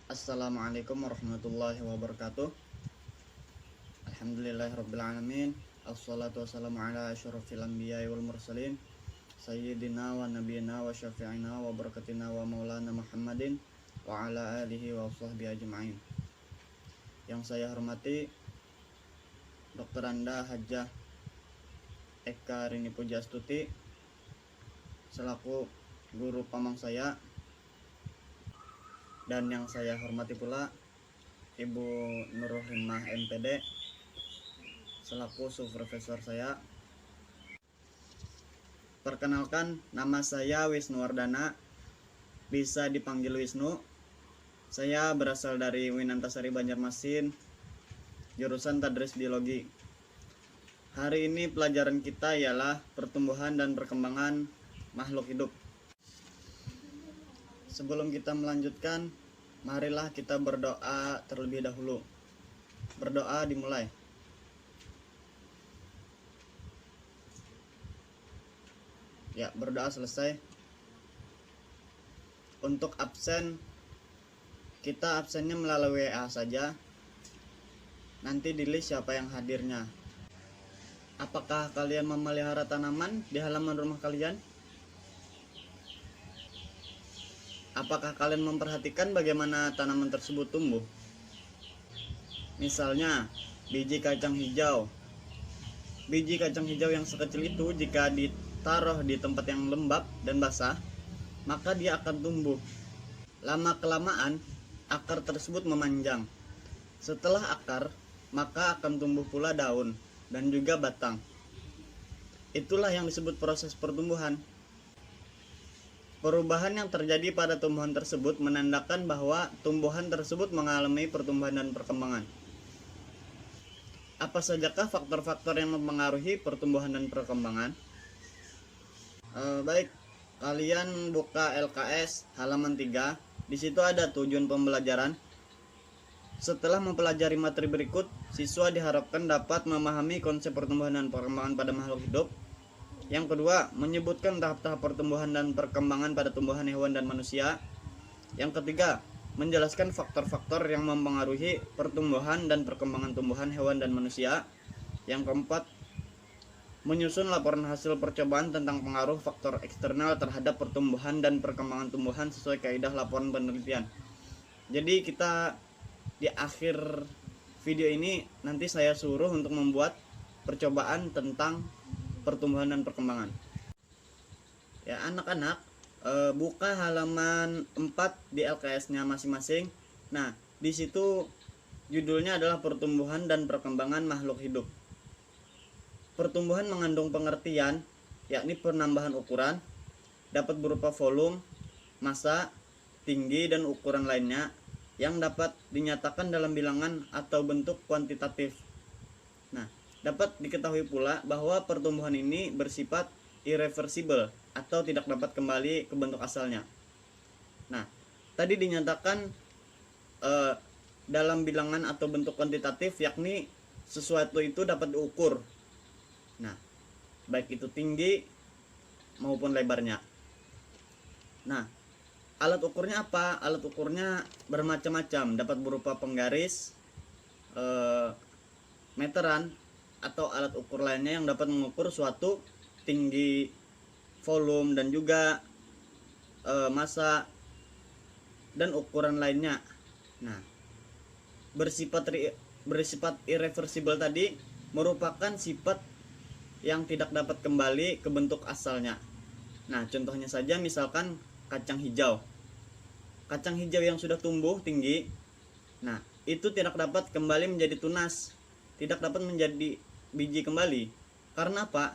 Assalamualaikum warahmatullahi wabarakatuh. Alhamdulillahirrabbilalamin. Assalatu wassalamu ala asyrafil anbiya'i wal mursalin Sayyidina wa nabiyina wa syafi'ina wa barakatina wa maulana Muhammadin wa ala alihi wa sahbihi ajma'in. Yang saya hormati Dr. Anda Hajjah Eka Rini Pujastuti selaku guru pamong saya, dan yang saya hormati pula Ibu Nurul Himah MPD selaku supervisor saya. Perkenalkan, nama saya Wisnu Wardana, bisa dipanggil Wisnu. Saya berasal dari Winantasari Banjarmasin, jurusan Tadris Biologi. Hari ini pelajaran kita ialah pertumbuhan dan perkembangan makhluk hidup. Sebelum kita melanjutkan, marilah kita berdoa terlebih dahulu. Berdoa dimulai. Ya, berdoa selesai. Untuk absen, kita absennya melalui WA saja. Nanti di list siapa yang hadirnya. Apakah kalian memelihara tanaman di halaman rumah kalian? Apakah kalian memperhatikan bagaimana tanaman tersebut tumbuh? Misalnya, biji kacang hijau. Biji kacang hijau yang sekecil itu jika ditaruh di tempat yang lembab dan basah, maka dia akan tumbuh. Lama-kelamaan, akar tersebut memanjang. Setelah akar, maka akan tumbuh pula daun dan juga batang. Itulah yang disebut proses pertumbuhan. Perubahan yang terjadi pada tumbuhan tersebut menandakan bahwa tumbuhan tersebut mengalami pertumbuhan dan perkembangan. Apa sajakah faktor-faktor yang mempengaruhi pertumbuhan dan perkembangan? Baik, kalian buka LKS halaman 3. Di situ ada tujuan pembelajaran. Setelah mempelajari materi berikut, siswa diharapkan dapat memahami konsep pertumbuhan dan perkembangan pada makhluk hidup. Yang kedua, menyebutkan tahap-tahap pertumbuhan dan perkembangan pada tumbuhan, hewan, dan manusia. Yang ketiga, menjelaskan faktor-faktor yang mempengaruhi pertumbuhan dan perkembangan tumbuhan, hewan, dan manusia. Yang keempat, menyusun laporan hasil percobaan tentang pengaruh faktor eksternal terhadap pertumbuhan dan perkembangan tumbuhan sesuai kaidah laporan penelitian. Jadi kita di akhir video ini nanti saya suruh untuk membuat percobaan tentang pertumbuhan dan perkembangan. Ya, anak-anak buka halaman 4 di LKS-nya masing-masing. Nah, di situ judulnya adalah pertumbuhan dan perkembangan makhluk hidup. Pertumbuhan mengandung pengertian, yakni penambahan ukuran, dapat berupa volume, massa, tinggi, dan ukuran lainnya yang dapat dinyatakan dalam bilangan atau bentuk kuantitatif. Nah, dapat diketahui pula bahwa pertumbuhan ini bersifat irreversible atau tidak dapat kembali ke bentuk asalnya. Nah, tadi dinyatakan dalam bilangan atau bentuk kuantitatif, yakni sesuatu itu dapat diukur. Nah, baik itu tinggi maupun lebarnya. Nah, alat ukurnya apa? Alat ukurnya bermacam-macam, dapat berupa penggaris, meteran, atau alat ukur lainnya yang dapat mengukur suatu tinggi, volume, dan juga massa dan ukuran lainnya. Nah, bersifat irreversible tadi merupakan sifat yang tidak dapat kembali ke bentuk asalnya. Nah, contohnya saja misalkan kacang hijau. Kacang hijau yang sudah tumbuh tinggi, nah, itu tidak dapat kembali menjadi tunas, tidak dapat menjadi biji kembali. Karena apa?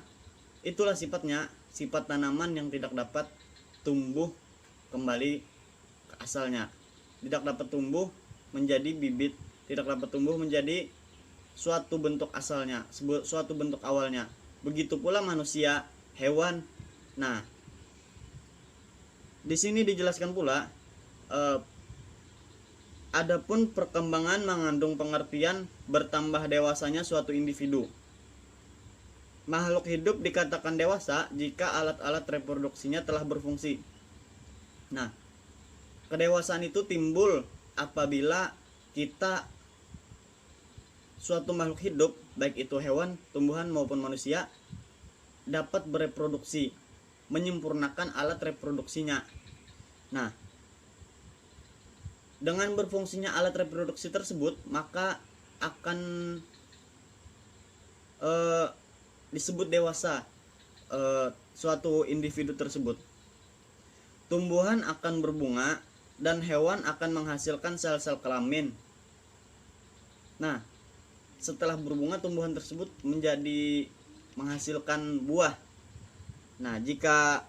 Itulah sifatnya, sifat tanaman yang tidak dapat tumbuh kembali ke asalnya. Tidak dapat tumbuh menjadi bibit, tidak dapat tumbuh menjadi suatu bentuk asalnya, suatu bentuk awalnya. Begitu pula manusia, hewan. Nah, di sini dijelaskan pula adapun perkembangan mengandung pengertian bertambah dewasanya suatu individu. Makhluk hidup dikatakan dewasa jika alat-alat reproduksinya telah berfungsi. Nah, kedewasaan itu timbul apabila kita suatu makhluk hidup, baik itu hewan, tumbuhan maupun manusia, dapat bereproduksi, menyempurnakan alat reproduksinya. Nah, dengan berfungsinya alat reproduksi tersebut, maka akan disebut dewasa suatu individu tersebut. Tumbuhan akan berbunga dan hewan akan menghasilkan sel-sel kelamin. Nah, setelah berbunga, tumbuhan tersebut menjadi menghasilkan buah. Nah, jika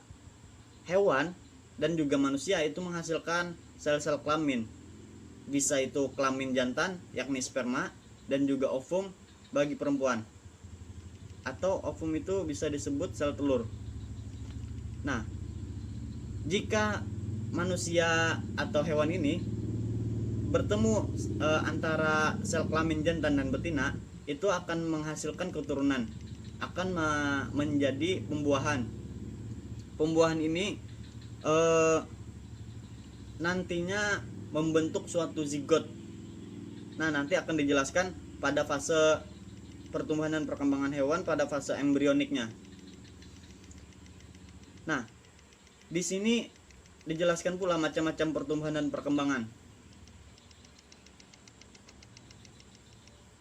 hewan dan juga manusia itu menghasilkan sel-sel kelamin, bisa itu kelamin jantan yakni sperma dan juga ovum bagi perempuan, atau ovum itu bisa disebut sel telur. Nah, jika manusia atau hewan ini bertemu antara sel kelamin jantan dan betina, itu akan menghasilkan keturunan, akan menjadi pembuahan. Pembuahan ini nantinya membentuk suatu zigot. Nah, nanti akan dijelaskan pada fase pertumbuhan dan perkembangan hewan pada fase embrioniknya. Nah, di sini dijelaskan pula macam-macam pertumbuhan dan perkembangan.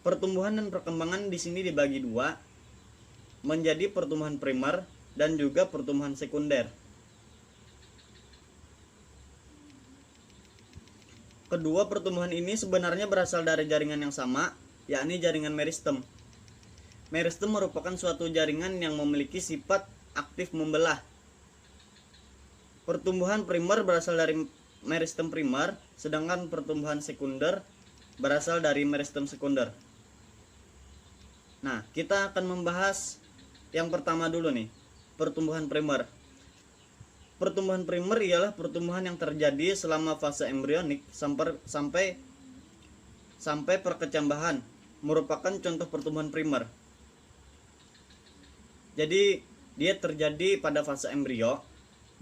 Pertumbuhan dan perkembangan di sini dibagi dua, menjadi pertumbuhan primer dan juga pertumbuhan sekunder. Kedua pertumbuhan ini sebenarnya berasal dari jaringan yang sama, yakni jaringan meristem. Meristem merupakan suatu jaringan yang memiliki sifat aktif membelah. Pertumbuhan primer berasal dari meristem primer, sedangkan pertumbuhan sekunder berasal dari meristem sekunder. Nah, kita akan membahas yang pertama dulu nih, pertumbuhan primer. Pertumbuhan primer ialah pertumbuhan yang terjadi selama fase embrionik sampai perkecambahan, merupakan contoh pertumbuhan primer. Jadi dia terjadi pada fase embrio.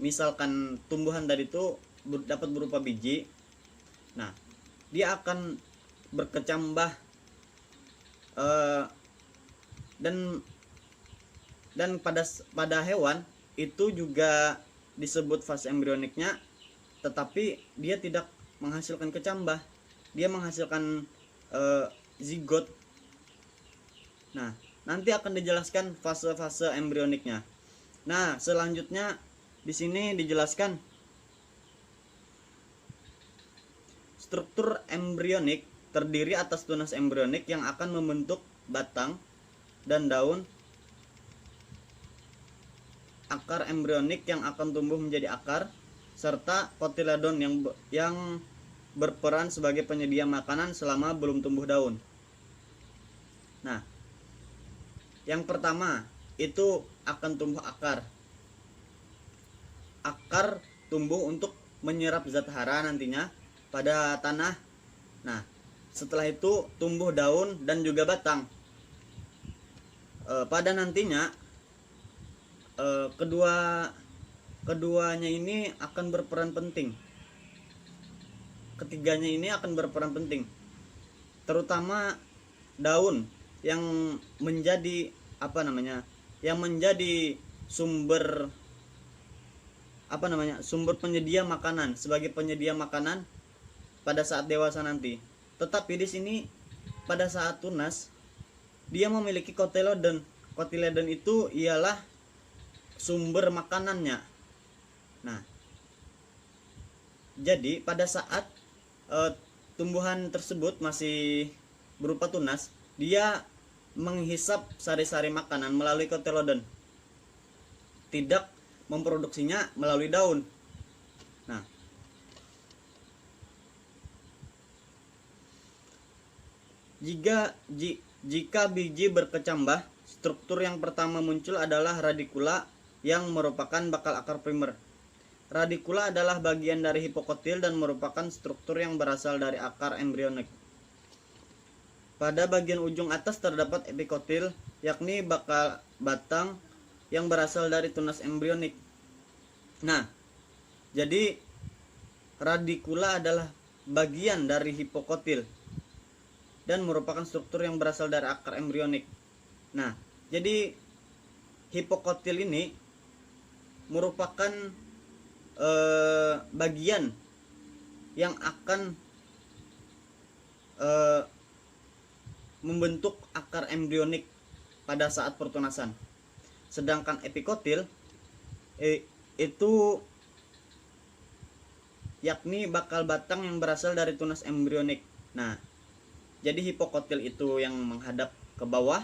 Misalkan tumbuhan tadi itu dapat berupa biji. Nah, dia akan berkecambah dan pada hewan itu juga disebut fase embrioniknya, tetapi dia tidak menghasilkan kecambah, dia menghasilkan zigot. Nah, nanti akan dijelaskan fase-fase embrioniknya. Nah, selanjutnya di sini dijelaskan struktur embrionik terdiri atas tunas embrionik yang akan membentuk batang dan daun, akar embrionik yang akan tumbuh menjadi akar, serta kotiledon yang berperan sebagai penyedia makanan selama belum tumbuh daun. Nah, yang pertama itu akan tumbuh akar. Akar tumbuh untuk menyerap zat hara nantinya pada tanah. Nah, setelah itu tumbuh daun dan juga batang. Pada nantinya keduanya ini akan berperan penting. Ketiganya ini akan berperan penting, terutama daun yang menjadi sumber sumber penyedia makanan, sebagai penyedia makanan pada saat dewasa nanti. Tetapi di sini pada saat tunas dia memiliki kotiledon. Kotiledon itu ialah sumber makanannya. Nah, jadi pada saat tumbuhan tersebut masih berupa tunas, dia menghisap sari-sari makanan melalui kotiledon, tidak memproduksinya melalui daun. Nah, jika biji berkecambah, struktur yang pertama muncul adalah radikula yang merupakan bakal akar primer. Radikula adalah bagian dari hipokotil dan merupakan struktur yang berasal dari akar embrionik. Pada bagian ujung atas terdapat epikotil, yakni bakal batang yang berasal dari tunas embrionik. Nah, jadi radikula adalah bagian dari hipokotil dan merupakan struktur yang berasal dari akar embrionik. Nah, jadi hipokotil ini merupakan bagian yang akan membentuk akar embrionik pada saat pertunasan. Sedangkan epikotil itu yakni bakal batang yang berasal dari tunas embrionik. Nah, jadi hipokotil itu yang menghadap ke bawah,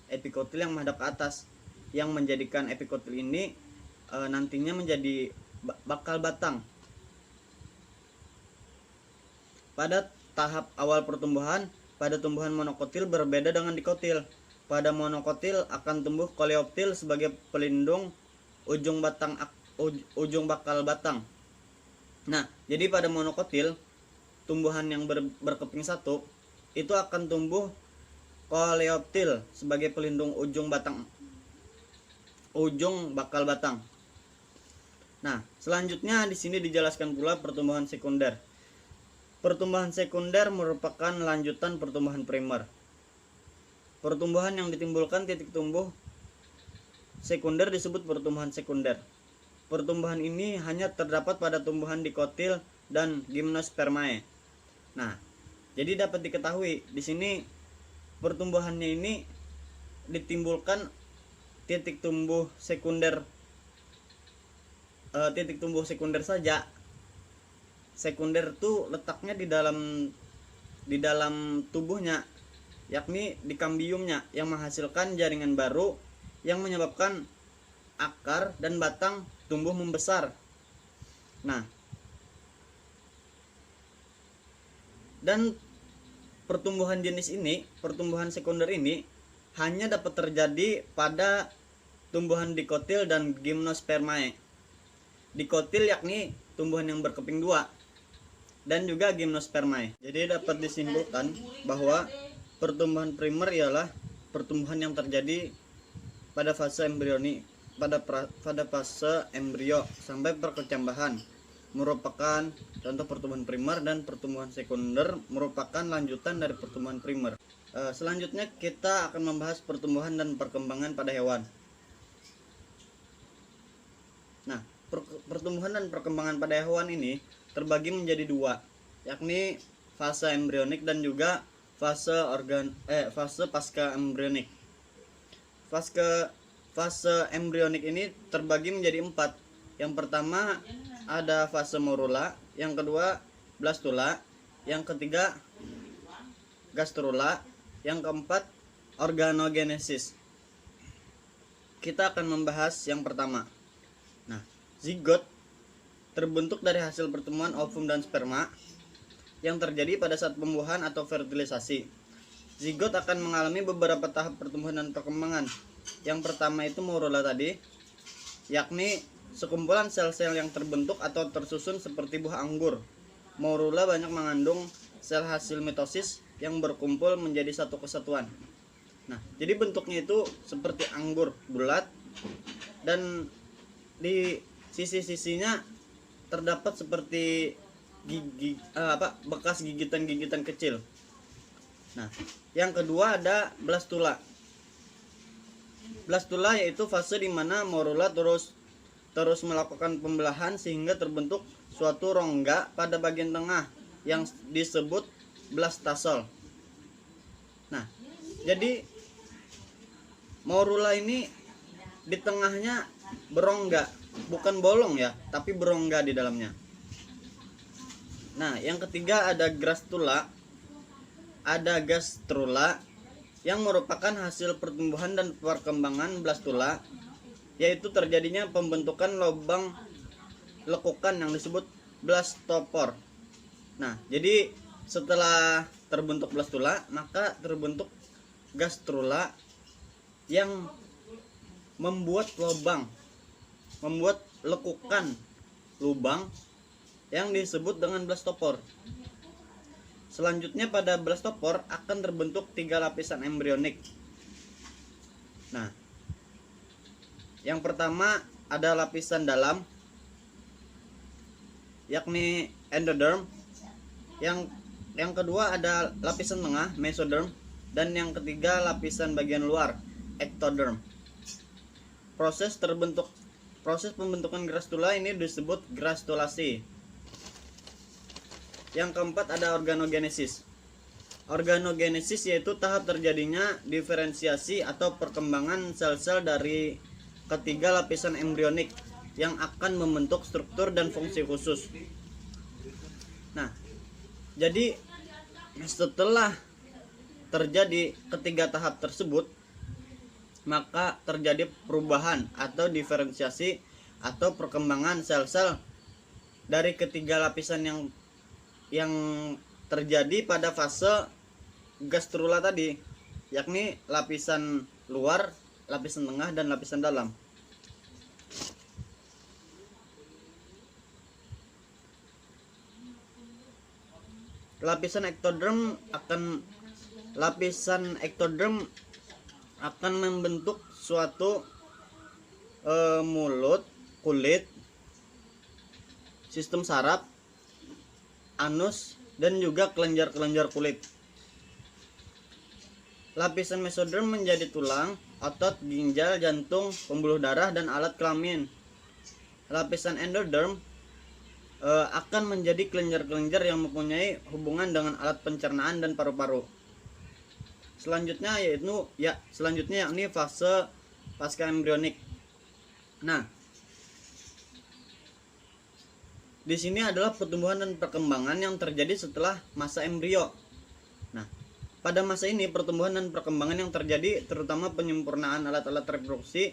epikotil yang menghadap ke atas, yang menjadikan epikotil ini nantinya menjadi bakal batang. Pada tahap awal pertumbuhan, pada tumbuhan monokotil berbeda dengan dikotil. Pada monokotil akan tumbuh koleoptil sebagai pelindung ujung bakal batang. Nah, jadi pada monokotil, tumbuhan yang berkeping satu itu akan tumbuh koleoptil sebagai pelindung ujung bakal batang. Nah, selanjutnya di sini dijelaskan pula pertumbuhan sekunder. Pertumbuhan sekunder merupakan lanjutan pertumbuhan primer. Pertumbuhan yang ditimbulkan titik tumbuh sekunder disebut pertumbuhan sekunder. Pertumbuhan ini hanya terdapat pada tumbuhan dikotil dan gimnospermae. Nah, jadi dapat diketahui di sini pertumbuhannya ini ditimbulkan titik tumbuh sekunder saja. Sekunder itu letaknya di dalam tubuhnya, yakni di kambiumnya, yang menghasilkan jaringan baru yang menyebabkan akar dan batang tumbuh membesar. Nah, dan pertumbuhan jenis ini, pertumbuhan sekunder ini hanya dapat terjadi pada tumbuhan dikotil dan gimnospermae. Dikotil yakni tumbuhan yang berkeping dua, dan juga gimnospermae. Jadi dapat disimpulkan bahwa pertumbuhan primer ialah pertumbuhan yang terjadi pada fase embrionik, pada fase embrio sampai perkecambahan, merupakan contoh pertumbuhan primer, dan pertumbuhan sekunder merupakan lanjutan dari pertumbuhan primer. Selanjutnya kita akan membahas pertumbuhan dan perkembangan pada hewan. Nah, pertumbuhan dan perkembangan pada hewan ini terbagi menjadi dua, yakni fase embrionik dan juga fase pasca embrionik. Fase embrionik ini terbagi menjadi 4. Yang pertama ada fase morula, yang kedua blastula, yang ketiga gastrula, yang keempat organogenesis. Kita akan membahas yang pertama. Nah, zigot terbentuk dari hasil pertemuan ovum dan sperma yang terjadi pada saat pembuahan atau fertilisasi. Zigot akan mengalami beberapa tahap pertumbuhan dan perkembangan. Yang pertama itu morula tadi, yakni sekumpulan sel-sel yang terbentuk atau tersusun seperti buah anggur. Morula banyak mengandung sel hasil mitosis yang berkumpul menjadi satu kesatuan. Nah, jadi bentuknya itu seperti anggur bulat, dan di sisi-sisinya terdapat seperti bekas gigitan-gigitan kecil. Nah, yang kedua ada blastula. Blastula yaitu fase di mana morula terus melakukan pembelahan sehingga terbentuk suatu rongga pada bagian tengah yang disebut blastasol. Nah, jadi morula ini di tengahnya berongga, bukan bolong ya, tapi berongga di dalamnya. Nah, yang ketiga ada gastrula yang merupakan hasil pertumbuhan dan perkembangan blastula, yaitu terjadinya pembentukan lubang lekukan yang disebut blastopor. Nah, jadi setelah terbentuk blastula, maka terbentuk gastrula yang membuat lekukan lubang yang disebut dengan blastopor. Selanjutnya pada blastopor akan terbentuk 3 lapisan embrionik. Nah, yang pertama ada lapisan dalam, yakni endoderm. Yang kedua ada lapisan tengah mesoderm, dan yang ketiga lapisan bagian luar ectoderm. Proses pembentukan grastula ini disebut grastulasi. Yang keempat ada organogenesis. Organogenesis yaitu tahap terjadinya diferensiasi atau perkembangan sel-sel dari ketiga lapisan embrionik yang akan membentuk struktur dan fungsi khusus. Nah, jadi setelah terjadi ketiga tahap tersebut, maka terjadi perubahan atau diferensiasi atau perkembangan sel-sel dari ketiga lapisan yang terjadi pada fase gastrula tadi, yakni lapisan luar, lapisan tengah, dan lapisan dalam. Lapisan ectoderm akan membentuk suatu mulut, kulit, sistem saraf, anus, dan juga kelenjar-kelenjar kulit. Lapisan mesoderm menjadi tulang, otot, ginjal, jantung, pembuluh darah, dan alat kelamin. Lapisan endoderm akan menjadi kelenjar-kelenjar yang mempunyai hubungan dengan alat pencernaan dan paru-paru. Selanjutnya yakni fase pasca embrionik. Nah, di sini adalah pertumbuhan dan perkembangan yang terjadi setelah masa embrio. Nah, pada masa ini pertumbuhan dan perkembangan yang terjadi terutama penyempurnaan alat-alat reproduksi,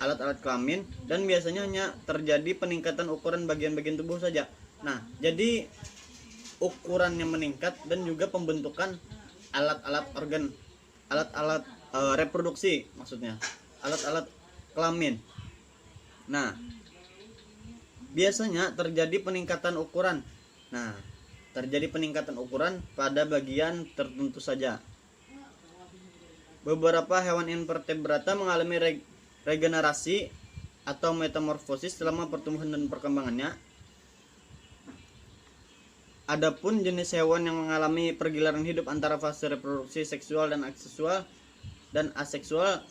alat-alat kelamin, dan biasanya hanya terjadi peningkatan ukuran bagian-bagian tubuh saja. Nah, jadi ukurannya meningkat dan juga pembentukan alat-alat reproduksi, maksudnya alat-alat kelamin. Nah, biasanya terjadi peningkatan ukuran. Pada bagian tertentu saja. Beberapa hewan invertebrata mengalami regenerasi atau metamorfosis selama pertumbuhan dan perkembangannya. Adapun jenis hewan yang mengalami pergiliran hidup antara fase reproduksi seksual dan aseksual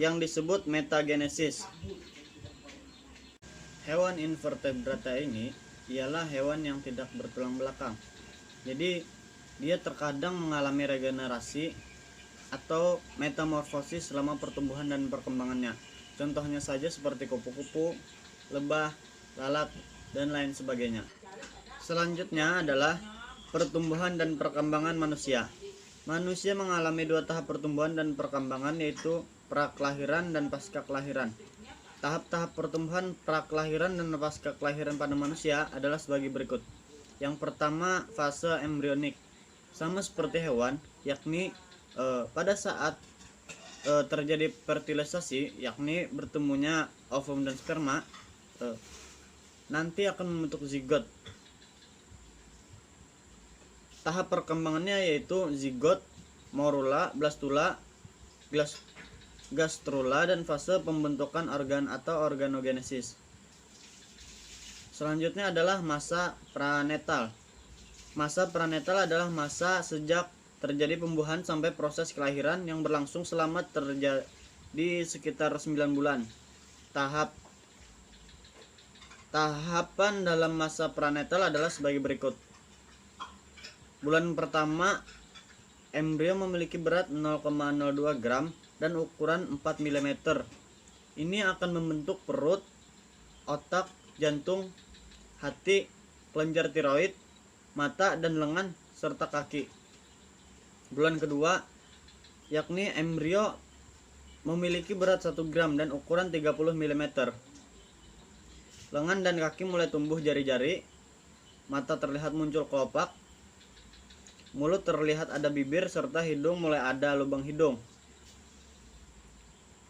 yang disebut metagenesis. Hewan invertebrata ini ialah hewan yang tidak bertulang belakang. Jadi dia terkadang mengalami regenerasi atau metamorfosis selama pertumbuhan dan perkembangannya. Contohnya saja seperti kupu-kupu, lebah, lalat, dan lain sebagainya. Selanjutnya adalah pertumbuhan dan perkembangan manusia. Manusia mengalami dua tahap pertumbuhan dan perkembangan, yaitu prakelahiran dan pasca kelahiran. Tahap-tahap pertumbuhan prakelahiran dan pasca kelahiran pada manusia adalah sebagai berikut. Yang pertama, fase embrionik. Sama seperti hewan, yakni pada saat terjadi fertilisasi, yakni bertemunya ovum dan sperma, nanti akan membentuk zigot. Tahap perkembangannya yaitu zigot, morula, blastula, gastrula, dan fase pembentukan organ atau organogenesis. Selanjutnya adalah masa pranetal. Masa pranetal adalah masa sejak terjadi pembuahan sampai proses kelahiran yang berlangsung selama terjadi sekitar 9 bulan. Tahapan dalam masa pranetal adalah sebagai berikut. Bulan pertama, embrio memiliki berat 0,02 gram dan ukuran 4 mm. Ini akan membentuk perut, otak, jantung, hati, kelenjar tiroid, mata dan lengan, serta kaki. Bulan kedua, yakni embrio memiliki berat 1 gram dan ukuran 30 mm. Lengan dan kaki mulai tumbuh jari-jari, mata terlihat muncul kelopak, mulut terlihat ada bibir, serta hidung mulai ada lubang hidung.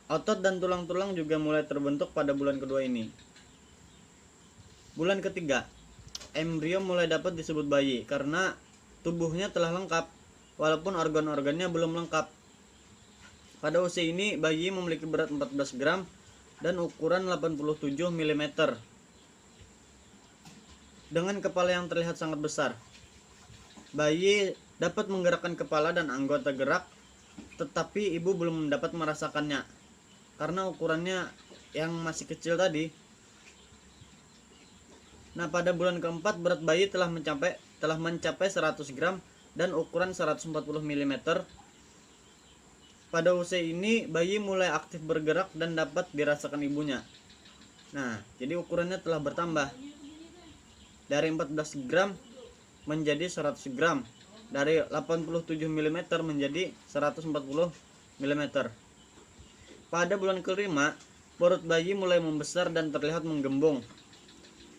Otot dan tulang-tulang juga mulai terbentuk pada bulan kedua ini. Bulan ketiga, embrio mulai dapat disebut bayi karena tubuhnya telah lengkap, walaupun organ-organnya belum lengkap. Pada usia ini, bayi memiliki berat 14 gram dan ukuran 87 mm. Dengan kepala yang terlihat sangat besar. bayi dapat menggerakkan kepala dan anggota gerak, tetapi ibu belum dapat merasakannya karena ukurannya yang masih kecil tadi. Nah, pada bulan keempat berat bayi telah mencapai 100 gram dan ukuran 140 mm. Pada usia ini bayi mulai aktif bergerak dan dapat dirasakan ibunya. Nah, jadi ukurannya telah bertambah dari 14 gram menjadi 100 gram, dari 87 mm menjadi 140 mm. Pada bulan kelima, perut bayi mulai membesar dan terlihat menggembung.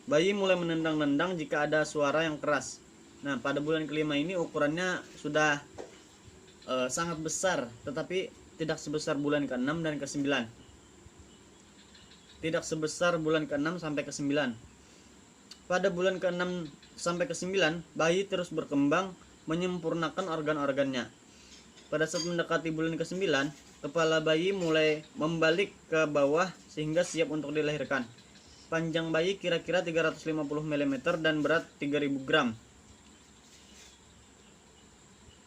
Bayi mulai menendang-nendang jika ada suara yang keras. Nah, pada bulan kelima ini ukurannya sudah sangat besar, tetapi tidak sebesar bulan ke-6 dan ke-9. Tidak sebesar bulan ke-6 sampai ke-9. Pada bulan ke-6 sampai ke-9, bayi terus berkembang menyempurnakan organ-organnya. Pada saat mendekati bulan ke-9, kepala bayi mulai membalik ke bawah sehingga siap untuk dilahirkan. Panjang bayi kira-kira 350 mm dan berat 3000 gram.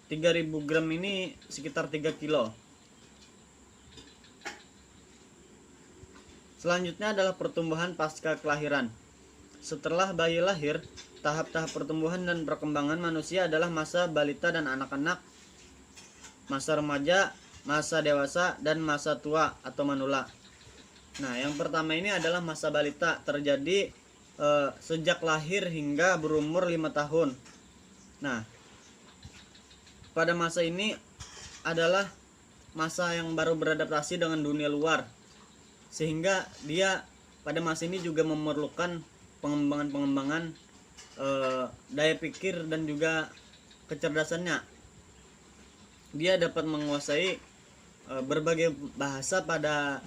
3000 gram ini sekitar 3 kilo. Selanjutnya adalah pertumbuhan pasca kelahiran. Setelah bayi lahir, tahap-tahap pertumbuhan dan perkembangan manusia adalah masa balita dan anak-anak, masa remaja, masa dewasa, dan masa tua atau manula. Nah, yang pertama ini adalah masa balita, terjadi sejak lahir hingga berumur 5 tahun. Nah, pada masa ini adalah masa yang baru beradaptasi dengan dunia luar, sehingga dia pada masa ini juga memerlukan pengembangan daya pikir dan juga kecerdasannya. Dia dapat menguasai berbagai bahasa pada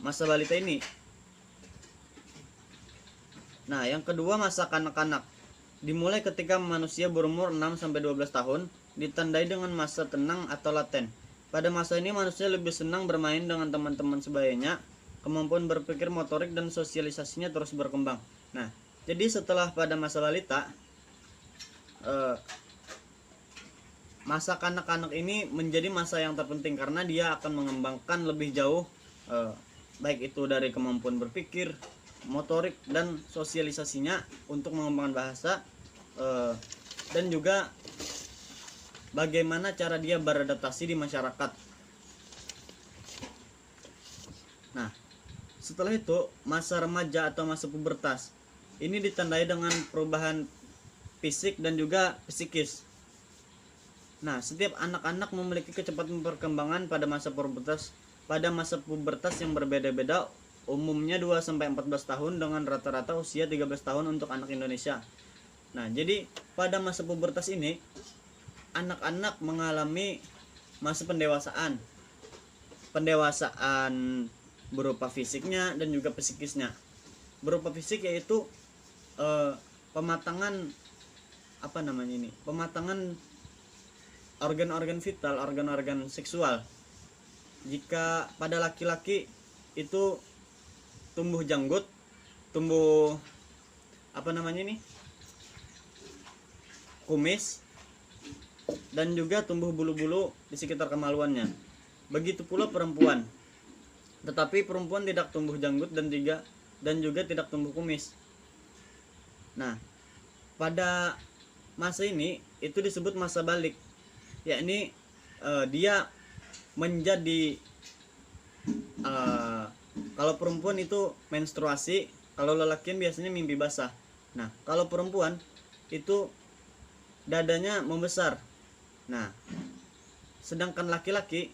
masa balita ini. Nah, yang kedua masa kanak-kanak, dimulai ketika manusia berumur 6-12 tahun, ditandai dengan masa tenang atau laten. Pada masa ini manusia lebih senang bermain dengan teman-teman sebayanya, kemampuan berpikir, motorik, dan sosialisasinya terus berkembang. Nah, jadi setelah pada masa balita, masa kanak-kanak ini menjadi masa yang terpenting karena dia akan mengembangkan lebih jauh, baik itu dari kemampuan berpikir, motorik, dan sosialisasinya untuk mengembangkan bahasa, dan juga bagaimana cara dia beradaptasi di masyarakat. Nah, setelah itu masa remaja atau masa pubertas ini ditandai dengan perubahan fisik dan juga psikis. Nah, setiap anak-anak memiliki kecepatan perkembangan pada masa pubertas. Pada masa pubertas yang berbeda-beda, umumnya 2-14 tahun dengan rata-rata usia 13 tahun untuk anak Indonesia. Nah, jadi pada masa pubertas ini anak-anak mengalami masa pendewasaan. Pendewasaan berupa fisiknya dan juga psikisnya. Berupa fisik yaitu pematangan pematangan organ-organ vital, organ-organ seksual. Jika pada laki-laki itu tumbuh janggut, tumbuh kumis, dan juga tumbuh bulu-bulu di sekitar kemaluannya. Begitu pula perempuan. Tetapi perempuan tidak tumbuh janggut dan juga tidak tumbuh kumis. Nah, pada masa ini itu disebut masa balik, yakni dia menjadi kalau perempuan itu menstruasi, kalau lelaki biasanya mimpi basah. Nah, kalau perempuan itu dadanya membesar. Nah, sedangkan laki-laki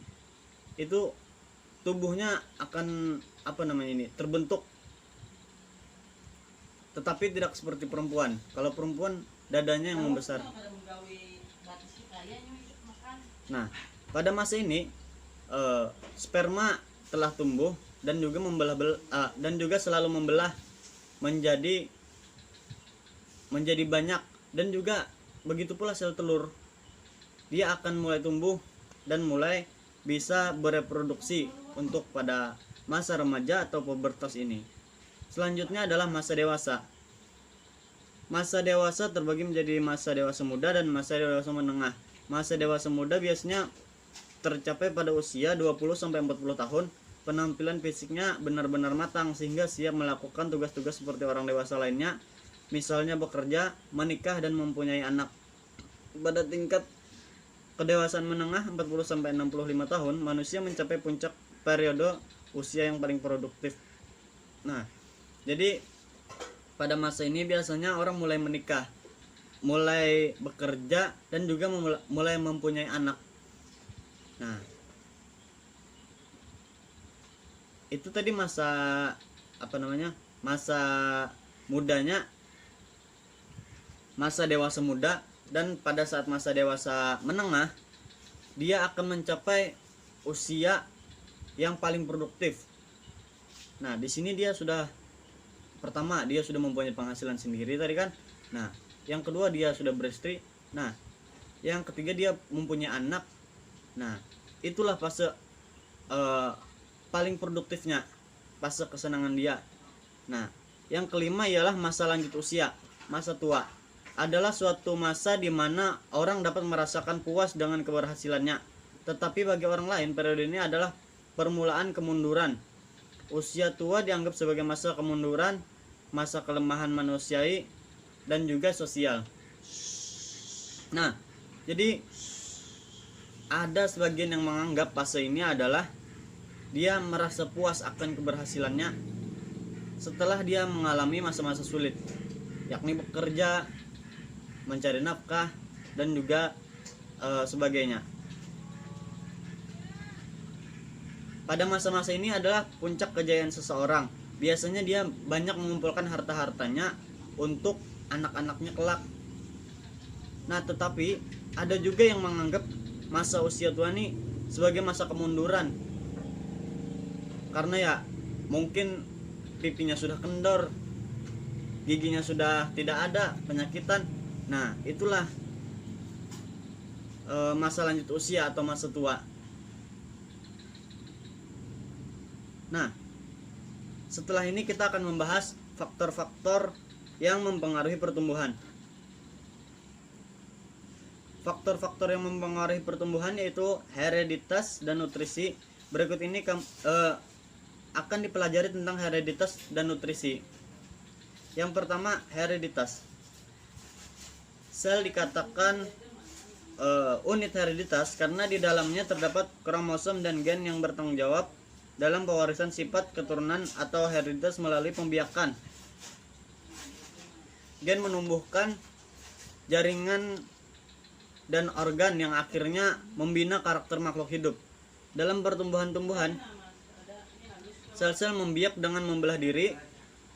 itu tubuhnya akan terbentuk, tetapi tidak seperti perempuan. Kalau perempuan dadanya yang membesar. Nah, pada masa ini sperma telah tumbuh dan juga selalu membelah menjadi banyak, dan juga begitu pula sel telur. Dia akan mulai tumbuh dan mulai bisa bereproduksi untuk pada masa remaja atau pubertas ini. Selanjutnya adalah masa dewasa. Masa dewasa terbagi menjadi masa dewasa muda dan masa dewasa menengah. Masa dewasa muda biasanya tercapai pada usia 20-40 tahun. Penampilan fisiknya benar-benar matang sehingga siap melakukan tugas-tugas seperti orang dewasa lainnya, misalnya bekerja, menikah, dan mempunyai anak. Pada tingkat kedewasaan menengah 40-65 tahun, manusia mencapai puncak periode usia yang paling produktif. Nah, jadi pada masa ini biasanya orang mulai menikah, mulai bekerja, dan juga mulai mempunyai anak. Nah, itu tadi masa masa mudanya, masa dewasa muda. Dan pada saat masa dewasa menengah, dia akan mencapai usia yang paling produktif. Nah, di sini dia sudah mempunyai penghasilan sendiri tadi kan. Nah, yang kedua dia sudah beristri. Nah, yang ketiga dia mempunyai anak. Nah, itulah fase paling produktifnya, fase kesenangan dia. Nah, yang kelima ialah masa lanjut usia. Masa tua adalah suatu masa di mana orang dapat merasakan puas dengan keberhasilannya. Tetapi bagi orang lain, periode ini adalah permulaan kemunduran. Usia tua dianggap sebagai masa kemunduran, masa kelemahan manusiawi, dan juga sosial. Nah, jadi ada sebagian yang menganggap fase ini adalah dia merasa puas akan keberhasilannya setelah dia mengalami masa-masa sulit, yakni bekerja, mencari nafkah, dan juga sebagainya. Pada masa-masa ini adalah puncak kejayaan seseorang. Biasanya dia banyak mengumpulkan harta-hartanya untuk anak-anaknya kelak. Nah, tetapi ada juga yang menganggap masa usia tua ini sebagai masa kemunduran. Karena ya mungkin pipinya sudah kendor, giginya sudah tidak ada, penyakitan. Nah, itulah masa lanjut usia atau masa tua. Nah, setelah ini kita akan membahas faktor-faktor yang mempengaruhi pertumbuhan. Faktor-faktor yang mempengaruhi pertumbuhan yaitu hereditas dan nutrisi. Berikut ini akan dipelajari tentang hereditas dan nutrisi. Yang pertama, hereditas. Sel dikatakan unit hereditas karena di dalamnya terdapat kromosom dan gen yang bertanggung jawab dalam pewarisan sifat keturunan atau hereditas melalui pembiakan. Gen menumbuhkan jaringan dan organ yang akhirnya membina karakter makhluk hidup. Dalam pertumbuhan-tumbuhan, sel-sel membiak dengan membelah diri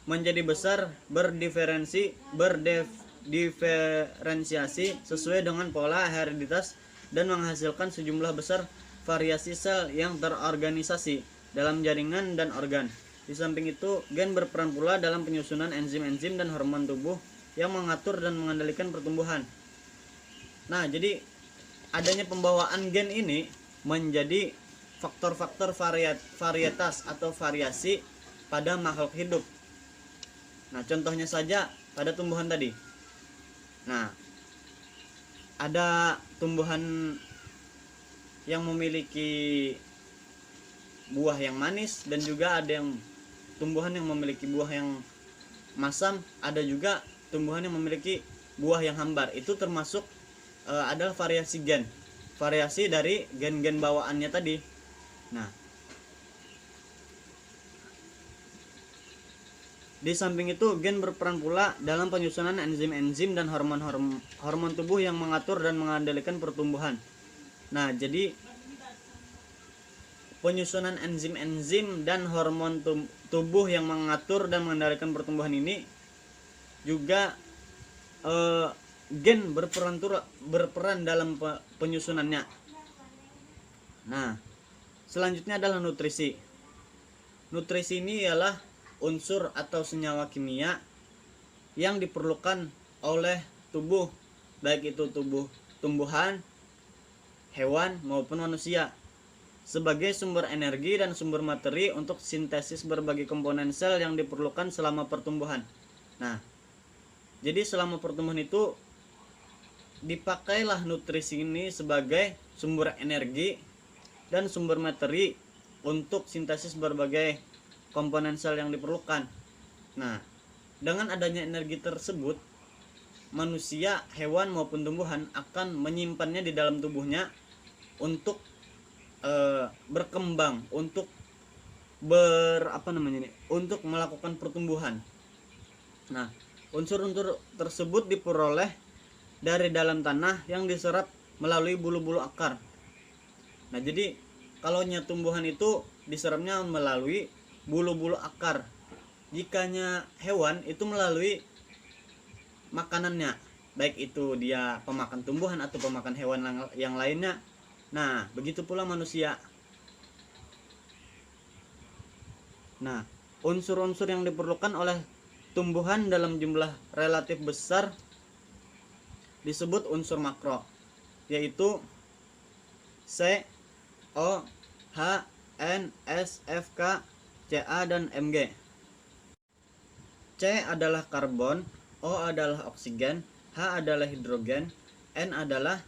menjadi besar, berdiferensiasi sesuai dengan pola hereditas dan menghasilkan sejumlah besar variasi sel yang terorganisasi dalam jaringan dan organ. Di samping itu, gen berperan pula dalam penyusunan enzim-enzim dan hormon tubuh yang mengatur dan mengendalikan pertumbuhan. Nah, jadi adanya pembawaan gen ini menjadi faktor-faktor varietas atau variasi pada makhluk hidup. Nah, contohnya saja pada tumbuhan tadi. Nah, ada tumbuhan yang memiliki buah yang manis dan juga ada yang tumbuhan yang memiliki buah yang masam, ada juga tumbuhan yang memiliki buah yang hambar. Itu termasuk adalah variasi gen, variasi dari gen-gen bawaannya tadi. Nah, di samping itu gen berperan pula dalam penyusunan enzim-enzim dan hormon tubuh yang mengatur dan mengendalikan pertumbuhan. Nah, jadi penyusunan enzim-enzim dan hormon tubuh yang mengatur dan mengendalikan pertumbuhan ini juga gen berperan dalam penyusunannya. Nah, selanjutnya adalah nutrisi. Nutrisi ini ialah unsur atau senyawa kimia yang diperlukan oleh tubuh, baik itu tumbuhan, hewan maupun manusia, sebagai sumber energi dan sumber materi untuk sintesis berbagai komponen sel yang diperlukan selama pertumbuhan. Nah, Jadi selama pertumbuhan itu dipakailah nutrisi ini sebagai sumber energi dan sumber materi untuk sintesis berbagai komponen sel yang diperlukan. Nah, dengan adanya energi tersebut, manusia, hewan maupun tumbuhan akan menyimpannya di dalam tubuhnya untuk berkembang, untuk untuk melakukan pertumbuhan. Nah, unsur-unsur tersebut diperoleh dari dalam tanah yang diserap melalui bulu-bulu akar. Nah, jadi kalau tumbuhan itu diserapnya melalui bulu-bulu akar. Jikanya hewan itu melalui makanannya, baik itu dia pemakan tumbuhan atau pemakan hewan yang lainnya. Nah, begitu pula manusia. Nah, unsur-unsur yang diperlukan oleh tumbuhan dalam jumlah relatif besar disebut unsur makro, yaitu C, O, H, N, S, F, K, Ca, dan Mg. C adalah karbon, O adalah oksigen, H adalah hidrogen, N adalah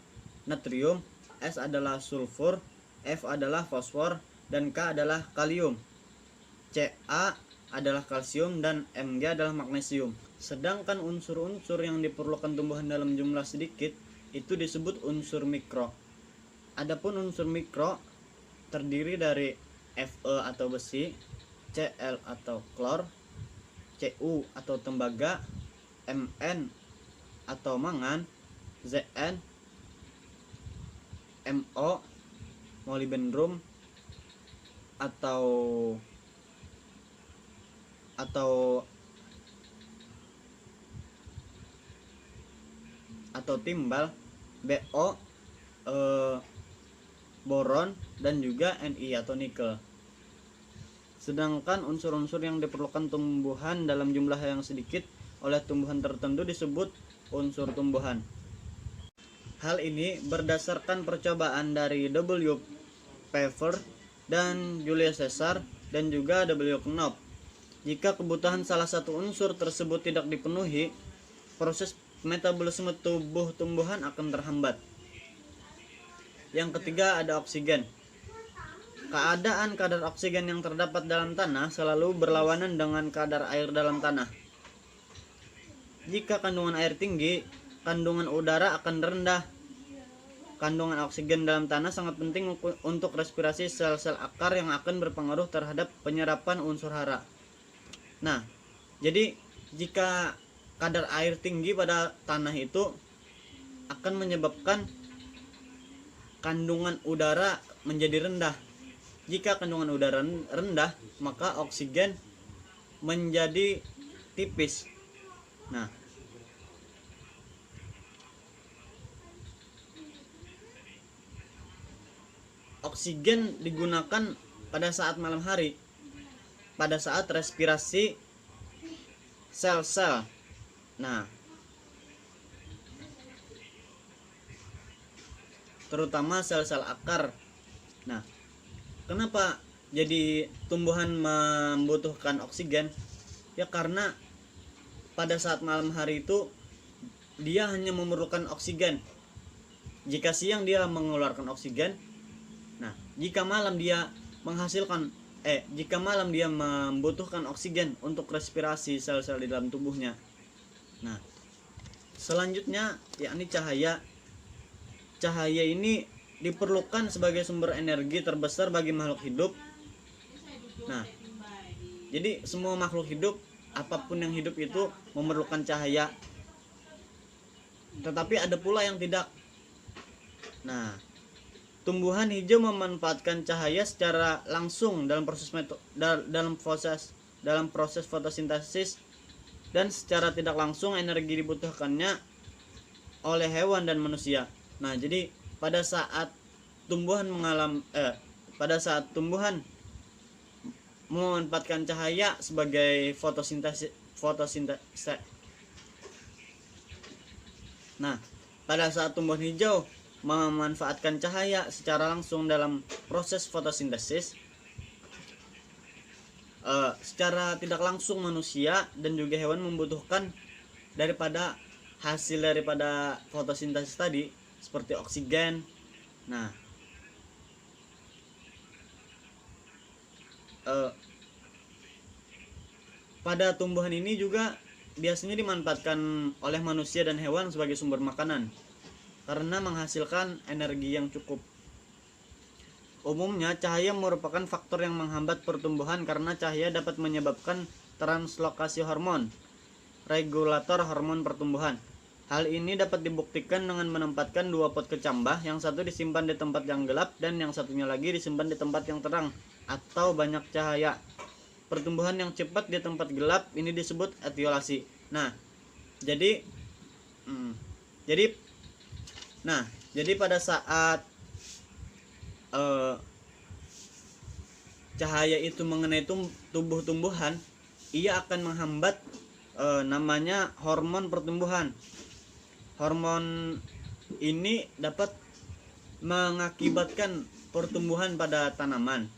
natrium, S adalah sulfur, F adalah fosfor, dan K adalah kalium. Ca adalah kalsium dan Mg adalah magnesium. Sedangkan unsur-unsur yang diperlukan tumbuhan dalam jumlah sedikit itu disebut unsur mikro. Adapun unsur mikro terdiri dari Fe atau besi, Cl atau klor, Cu atau tembaga, Mn atau mangan, Zn, Mo, molybdenum atau timbal, Bo, boron, dan juga Ni atau nikel. Sedangkan unsur-unsur yang diperlukan tumbuhan dalam jumlah yang sedikit oleh tumbuhan tertentu disebut unsur tumbuhan. Hal ini berdasarkan percobaan dari W. Pfeffer dan Julius Caesar dan juga W. Knopf. Jika kebutuhan salah satu unsur tersebut tidak dipenuhi, proses metabolisme tubuh tumbuhan akan terhambat. Yang ketiga ada oksigen. Keadaan kadar oksigen yang terdapat dalam tanah selalu berlawanan dengan kadar air dalam tanah. Jika kandungan air tinggi, kandungan udara akan rendah. Kandungan oksigen dalam tanah sangat penting untuk respirasi sel-sel akar yang akan berpengaruh terhadap penyerapan unsur hara. Nah, jadi jika kadar air tinggi pada tanah itu akan menyebabkan kandungan udara menjadi rendah. Jika kandungan udara rendah, maka oksigen menjadi tipis. Nah, oksigen digunakan pada saat malam hari, pada saat respirasi sel-sel. Nah, terutama sel-sel akar. Nah, kenapa jadi tumbuhan membutuhkan oksigen? Ya karena pada saat malam hari itu dia hanya memerlukan oksigen. Jika siang dia mengeluarkan oksigen. Nah, jika malam dia membutuhkan oksigen untuk respirasi sel-sel di dalam tubuhnya. Nah, selanjutnya yakni cahaya. Cahaya ini diperlukan sebagai sumber energi terbesar bagi makhluk hidup. Nah, jadi semua makhluk hidup, apapun yang hidup itu memerlukan cahaya. Tetapi ada pula yang tidak. Nah, tumbuhan hijau memanfaatkan cahaya secara langsung dalam proses fotosintesis, dan secara tidak langsung energi dibutuhkannya oleh hewan dan manusia. Nah, jadi pada saat tumbuhan memanfaatkan cahaya sebagai fotosintesis. Nah, pada saat tumbuhan hijau memanfaatkan cahaya secara langsung dalam proses fotosintesis, secara tidak langsung manusia dan juga hewan membutuhkan daripada hasil daripada fotosintesis tadi seperti oksigen. Nah, pada tumbuhan ini juga biasanya dimanfaatkan oleh manusia dan hewan sebagai sumber makanan karena menghasilkan energi yang cukup. Umumnya cahaya merupakan faktor yang menghambat pertumbuhan karena cahaya dapat menyebabkan translokasi hormon, regulator hormon pertumbuhan. Hal ini dapat dibuktikan dengan menempatkan dua pot kecambah, yang satu disimpan di tempat yang gelap dan yang satunya lagi disimpan di tempat yang terang atau banyak cahaya. Pertumbuhan yang cepat di tempat gelap ini disebut etiolasi. Nah, jadi pada saat cahaya itu mengenai tumbuh-tumbuhan, ia akan menghambat namanya hormon pertumbuhan. Hormon ini dapat mengakibatkan pertumbuhan pada tanaman.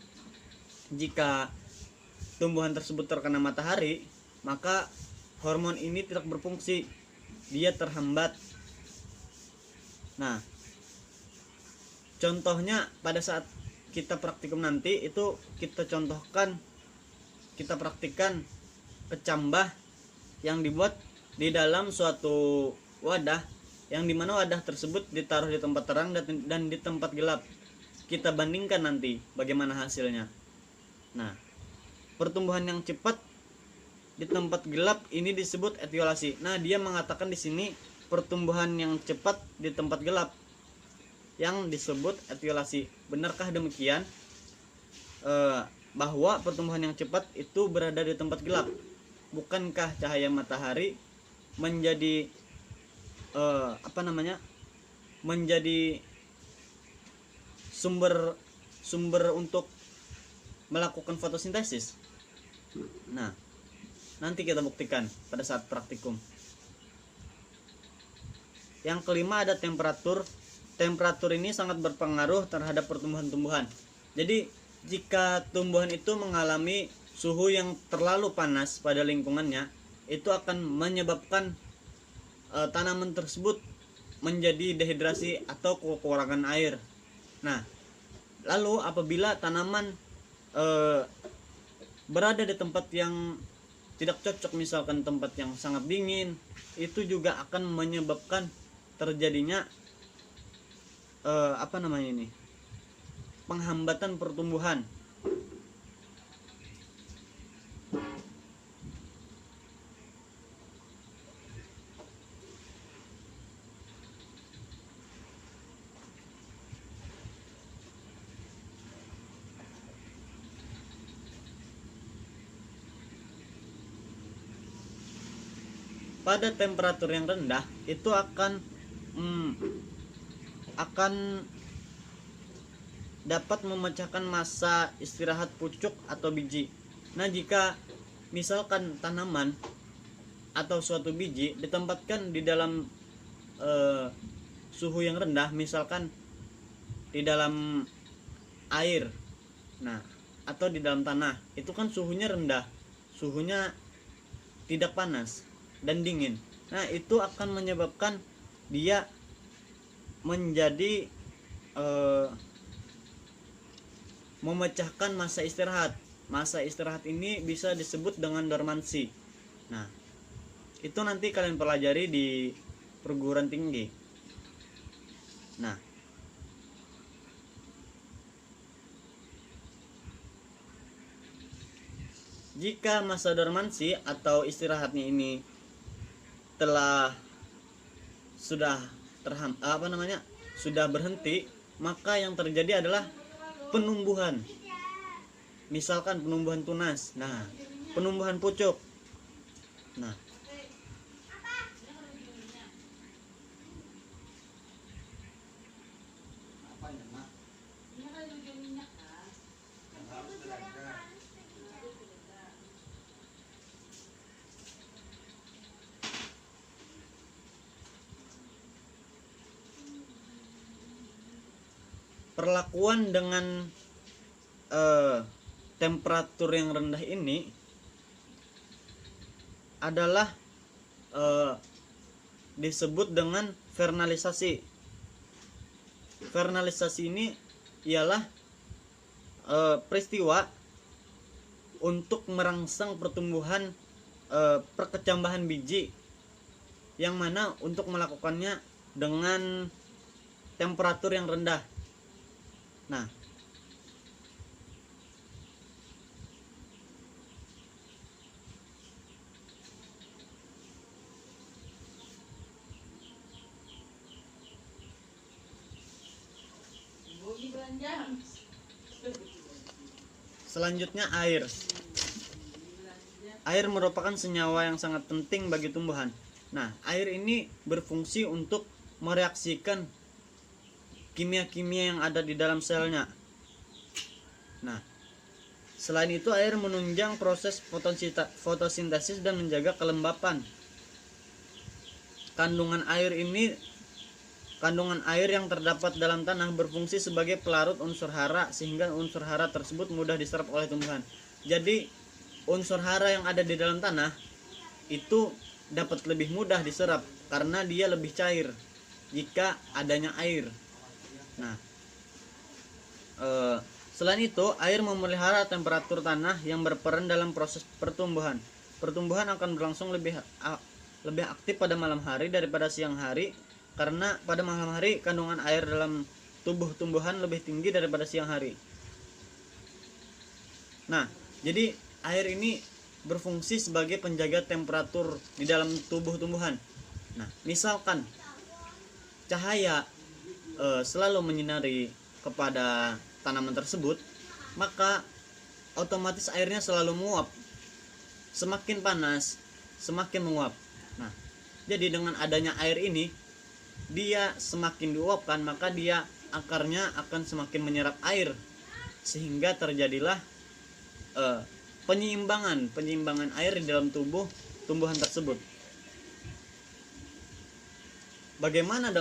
Jika tumbuhan tersebut terkena matahari, maka hormon ini tidak berfungsi, dia terhambat. Nah, contohnya pada saat kita praktikum nanti itu kita praktikkan kecambah yang dibuat di dalam suatu wadah, yang dimana wadah tersebut ditaruh di tempat terang dan di tempat gelap. Kita bandingkan nanti bagaimana hasilnya. Nah, pertumbuhan yang cepat di tempat gelap ini disebut etiolasi. Nah, dia mengatakan di sini pertumbuhan yang cepat di tempat gelap yang disebut etiolasi. Benarkah demikian? Bahwa pertumbuhan yang cepat itu berada di tempat gelap? Bukankah cahaya matahari menjadi menjadi sumber untuk melakukan fotosintesis? Nah, nanti kita buktikan pada saat praktikum. Yang kelima ada temperatur. Temperatur ini sangat berpengaruh terhadap pertumbuhan-tumbuhan. Jadi jika tumbuhan itu mengalami suhu yang terlalu panas pada lingkungannya, itu akan menyebabkan tanaman tersebut menjadi dehidrasi atau kekurangan air. Nah, lalu apabila tanaman berada di tempat yang tidak cocok, misalkan tempat yang sangat dingin, itu juga akan menyebabkan terjadinya penghambatan pertumbuhan. Pada temperatur yang rendah itu akan dapat memecahkan massa istirahat pucuk atau biji. Nah, jika misalkan tanaman atau suatu biji ditempatkan di dalam suhu yang rendah, misalkan di dalam air, nah, atau di dalam tanah, itu kan suhunya rendah, suhunya tidak panas dan dingin. Nah, itu akan menyebabkan dia menjadi memecahkan massa istirahat. Massa istirahat ini bisa disebut dengan dormansi. Nah, itu nanti kalian pelajari di perguruan tinggi. Nah, jika massa dormansi atau istirahatnya ini sudah berhenti, maka yang terjadi adalah penumbuhan. Misalkan penumbuhan tunas, nah, penumbuhan pucuk. Nah, perlakuan dengan temperatur yang rendah ini adalah disebut dengan vernalisasi. Vernalisasi ini ialah peristiwa untuk merangsang pertumbuhan perkecambahan biji, yang mana untuk melakukannya dengan temperatur yang rendah. Nah, selanjutnya air. Air merupakan senyawa yang sangat penting bagi tumbuhan. Nah, air ini berfungsi untuk mereaksikan kimia-kimia yang ada di dalam selnya. Nah, selain itu air menunjang proses fotosintesis dan menjaga kelembapan. Kandungan air yang terdapat dalam tanah berfungsi sebagai pelarut unsur hara, sehingga unsur hara tersebut mudah diserap oleh tumbuhan. Jadi unsur hara yang ada di dalam tanah itu dapat lebih mudah diserap karena dia lebih cair jika adanya air. Nah, selain itu air memelihara temperatur tanah yang berperan dalam proses pertumbuhan. Pertumbuhan akan berlangsung lebih aktif pada malam hari daripada siang hari, karena pada malam hari kandungan air dalam tubuh tumbuhan lebih tinggi daripada siang hari. Nah, jadi air ini berfungsi sebagai penjaga temperatur di dalam tubuh tumbuhan. Nah, misalkan cahaya selalu menyinari kepada tanaman tersebut, maka otomatis airnya selalu menguap. Semakin panas, semakin menguap. Nah, jadi dengan adanya air ini, dia semakin diuapkan, maka dia akarnya akan semakin menyerap air, sehingga terjadilah penyeimbangan air di dalam tubuh tumbuhan tersebut. Bagaimana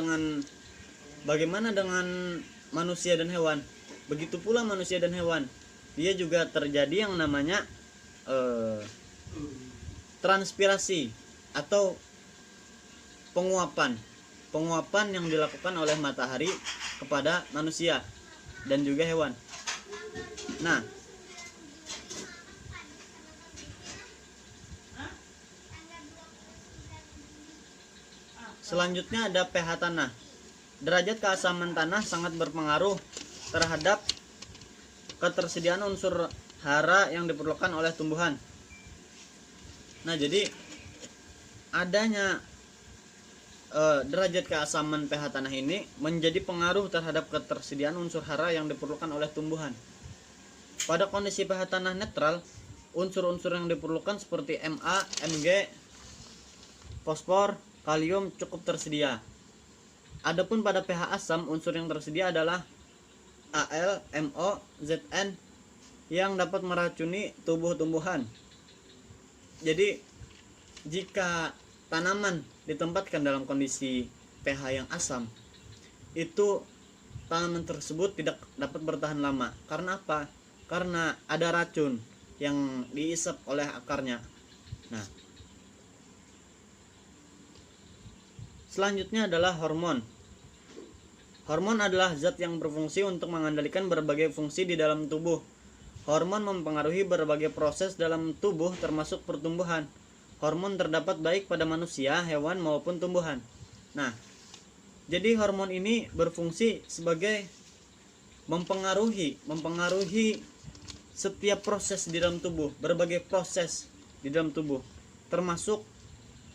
dengan manusia dan hewan? Begitu pula manusia dan hewan, dia juga terjadi yang namanya transpirasi atau penguapan yang dilakukan oleh matahari kepada manusia dan juga hewan. Nah, selanjutnya ada pH tanah. Derajat keasaman tanah sangat berpengaruh terhadap ketersediaan unsur hara yang diperlukan oleh tumbuhan. Nah, jadi adanya derajat keasaman pH tanah ini menjadi pengaruh terhadap ketersediaan unsur hara yang diperlukan oleh tumbuhan. Pada kondisi pH tanah netral, unsur-unsur yang diperlukan seperti Ma, Mg, fosfor, kalium cukup tersedia. Adapun pada pH asam, unsur yang tersedia adalah Al, Mo, Zn yang dapat meracuni tubuh tumbuhan. Jadi jika tanaman ditempatkan dalam kondisi pH yang asam, itu tanaman tersebut tidak dapat bertahan lama. Karena apa? Karena ada racun yang diisap oleh akarnya. Nah, selanjutnya adalah hormon. Hormon adalah zat yang berfungsi untuk mengendalikan berbagai fungsi di dalam tubuh. Hormon mempengaruhi berbagai proses dalam tubuh termasuk pertumbuhan. Hormon terdapat baik pada manusia, hewan maupun tumbuhan. Nah, jadi hormon ini berfungsi sebagai mempengaruhi setiap proses di dalam tubuh, berbagai proses di dalam tubuh, termasuk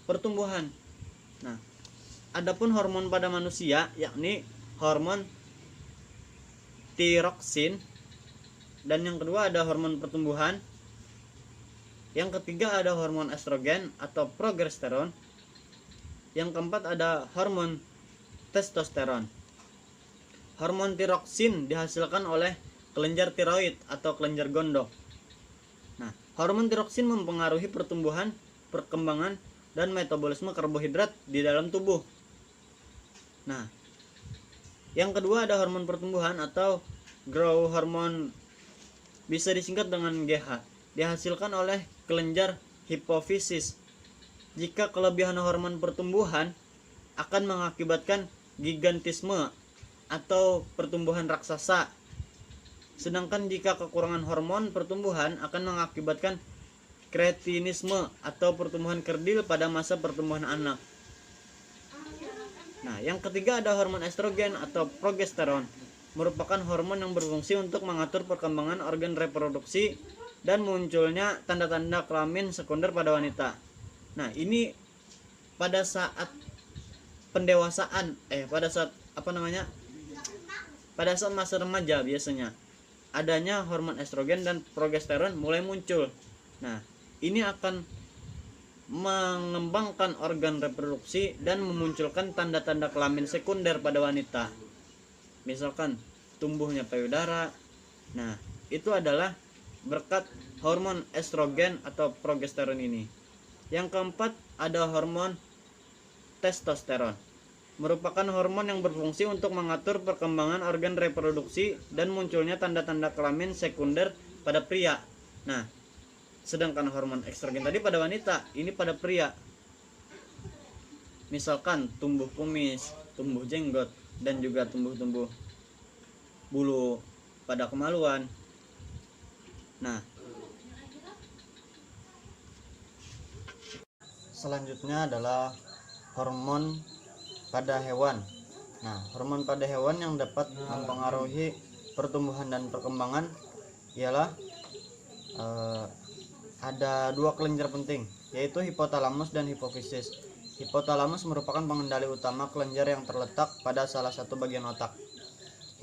pertumbuhan. Nah, adapun hormon pada manusia yakni hormon tiroksin, dan yang kedua ada hormon pertumbuhan. Yang ketiga ada hormon estrogen atau progesteron. Yang keempat ada hormon testosteron. Hormon tiroksin dihasilkan oleh kelenjar tiroid atau kelenjar gondok. Nah, hormon tiroksin mempengaruhi pertumbuhan, perkembangan, dan metabolisme karbohidrat di dalam tubuh. Nah, yang kedua ada hormon pertumbuhan atau growth hormone, bisa disingkat dengan GH, dihasilkan oleh kelenjar hipofisis. Jika kelebihan hormon pertumbuhan, akan mengakibatkan gigantisme atau pertumbuhan raksasa. Sedangkan jika kekurangan hormon pertumbuhan akan mengakibatkan kretinisme atau pertumbuhan kerdil pada masa pertumbuhan anak. Nah, yang ketiga ada hormon estrogen atau progesteron, merupakan hormon yang berfungsi untuk mengatur perkembangan organ reproduksi dan munculnya tanda-tanda kelamin sekunder pada wanita. Nah, ini pada saat pendewasaan, pada saat masa remaja biasanya adanya hormon estrogen dan progesteron mulai muncul. Nah, ini akan mengembangkan organ reproduksi dan memunculkan tanda-tanda kelamin sekunder pada wanita. Misalkan tumbuhnya payudara. Nah, itu adalah berkat hormon estrogen atau progesteron ini. Yang keempat ada hormon testosteron, merupakan hormon yang berfungsi untuk mengatur perkembangan organ reproduksi dan munculnya tanda-tanda kelamin sekunder pada pria. Nah, sedangkan hormon estrogen tadi pada wanita, ini pada pria. Misalkan tumbuh kumis, tumbuh jenggot, dan juga tumbuh bulu pada kemaluan. Nah, selanjutnya adalah hormon pada hewan. Nah, hormon pada hewan yang dapat mempengaruhi pertumbuhan dan perkembangan ialah ada dua kelenjar penting, yaitu hipotalamus dan hipofisis. Hipotalamus merupakan pengendali utama kelenjar yang terletak pada salah satu bagian otak.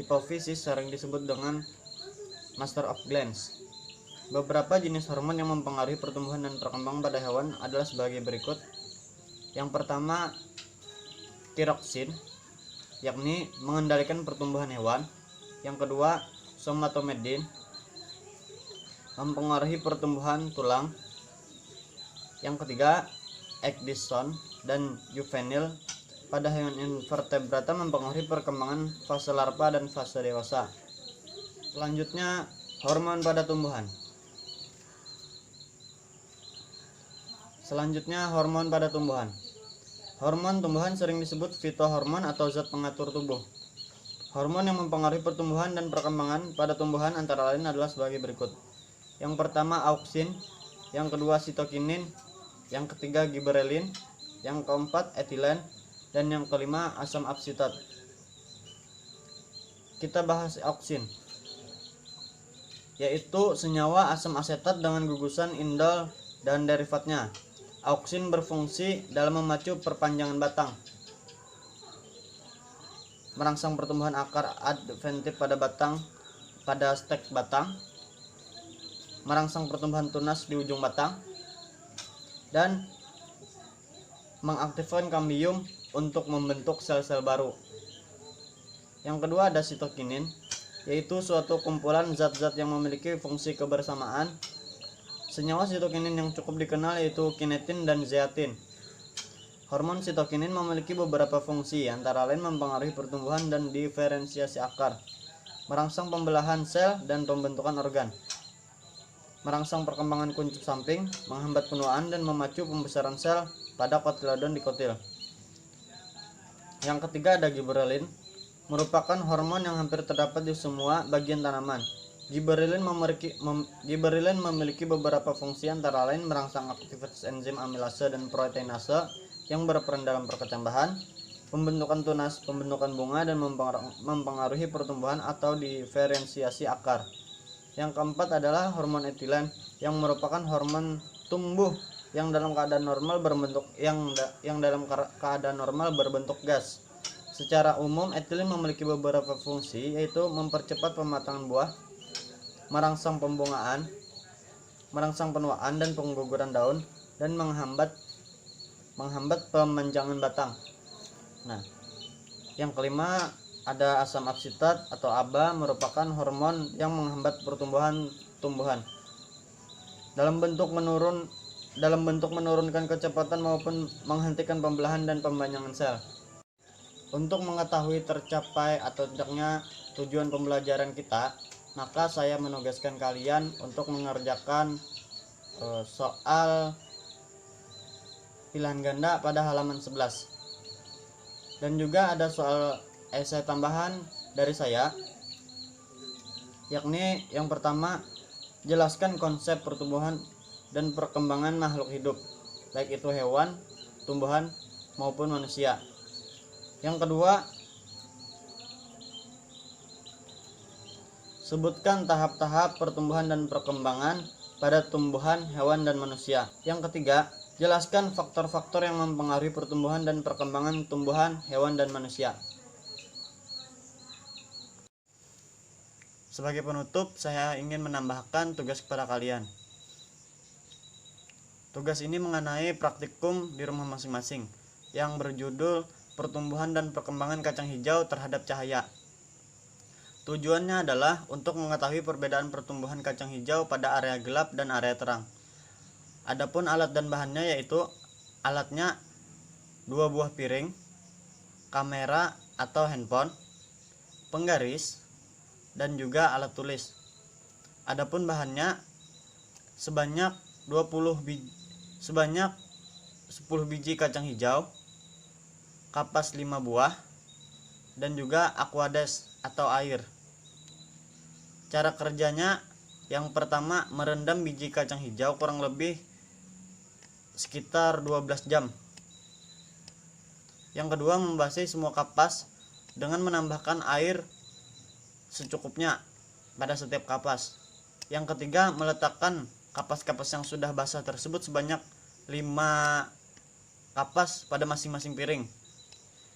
Hipofisis sering disebut dengan master of glands. Beberapa jenis hormon yang mempengaruhi pertumbuhan dan perkembangan pada hewan adalah sebagai berikut. Yang pertama, tiroksin, yakni mengendalikan pertumbuhan hewan. Yang kedua, somatomedin, mempengaruhi pertumbuhan tulang. Yang ketiga, ekdison dan juvenil pada hewan invertebrata mempengaruhi perkembangan fase larva dan fase dewasa. Selanjutnya, hormon pada tumbuhan. Hormon tumbuhan sering disebut fitohormon atau zat pengatur tubuh. Hormon yang mempengaruhi pertumbuhan dan perkembangan pada tumbuhan antara lain adalah sebagai berikut. Yang pertama auksin, yang kedua sitokinin, yang ketiga giberelin, yang keempat etilen, dan yang kelima asam absitat. Kita bahas auksin, yaitu senyawa asam asetat dengan gugusan indol dan derivatnya. Auksin berfungsi dalam memacu perpanjangan batang, merangsang pertumbuhan akar adventif pada stek batang, merangsang pertumbuhan tunas di ujung batang, dan mengaktifkan kambium untuk membentuk sel-sel baru. Yang kedua ada sitokinin, yaitu suatu kumpulan zat-zat yang memiliki fungsi kebersamaan. Senyawa sitokinin yang cukup dikenal yaitu kinetin dan zeatin. Hormon sitokinin memiliki beberapa fungsi, antara lain mempengaruhi pertumbuhan dan diferensiasi akar, merangsang pembelahan sel dan pembentukan organ, merangsang perkembangan kuncup samping, menghambat penuaan, dan memacu pembesaran sel pada kotiledon di kotil. Yang ketiga ada giberelin, merupakan hormon yang hampir terdapat di semua bagian tanaman. Giberelin memiliki beberapa fungsi, antara lain merangsang aktivitas enzim amilase dan proteinase yang berperan dalam perkecambahan, pembentukan tunas, pembentukan bunga, dan mempengaruhi pertumbuhan atau diferensiasi akar. Yang keempat adalah hormon etilen, yang merupakan hormon tumbuh yang dalam keadaan normal berbentuk gas. Secara umum, etilen memiliki beberapa fungsi, yaitu mempercepat pematangan buah, merangsang pembungaan, merangsang penuaan dan pengguguran daun, dan menghambat pemanjangan batang. Nah, yang kelima ada asam absitat atau ABA, merupakan hormon yang menghambat pertumbuhan tumbuhan dalam bentuk menurunkan kecepatan maupun menghentikan pembelahan dan pembanjangan sel. Untuk mengetahui tercapai atau tidaknya tujuan pembelajaran kita, maka saya menugaskan kalian untuk mengerjakan soal pilihan ganda pada halaman 11. Dan juga ada soal esai tambahan dari saya, yakni yang pertama, jelaskan konsep pertumbuhan dan perkembangan makhluk hidup, baik itu hewan, tumbuhan, maupun manusia. Yang kedua, sebutkan tahap-tahap pertumbuhan dan perkembangan pada tumbuhan, hewan, dan manusia. Yang ketiga, jelaskan faktor-faktor yang mempengaruhi pertumbuhan dan perkembangan tumbuhan, hewan, dan manusia. Sebagai penutup, saya ingin menambahkan tugas kepada kalian. Tugas ini mengenai praktikum di rumah masing-masing yang berjudul Pertumbuhan dan Perkembangan Kacang Hijau Terhadap Cahaya. Tujuannya adalah untuk mengetahui perbedaan pertumbuhan kacang hijau pada area gelap dan area terang. Adapun alat dan bahannya yaitu alatnya 2 buah piring, kamera atau handphone, penggaris, dan juga alat tulis. Adapun bahannya sebanyak 10 biji kacang hijau, kapas 5 buah, dan juga aquades atau air. Cara kerjanya, yang pertama merendam biji kacang hijau kurang lebih sekitar 12 jam. Yang kedua, membasahi semua kapas dengan menambahkan air secukupnya pada setiap kapas. Yang ketiga, meletakkan kapas-kapas yang sudah basah tersebut sebanyak 5 kapas pada masing-masing piring.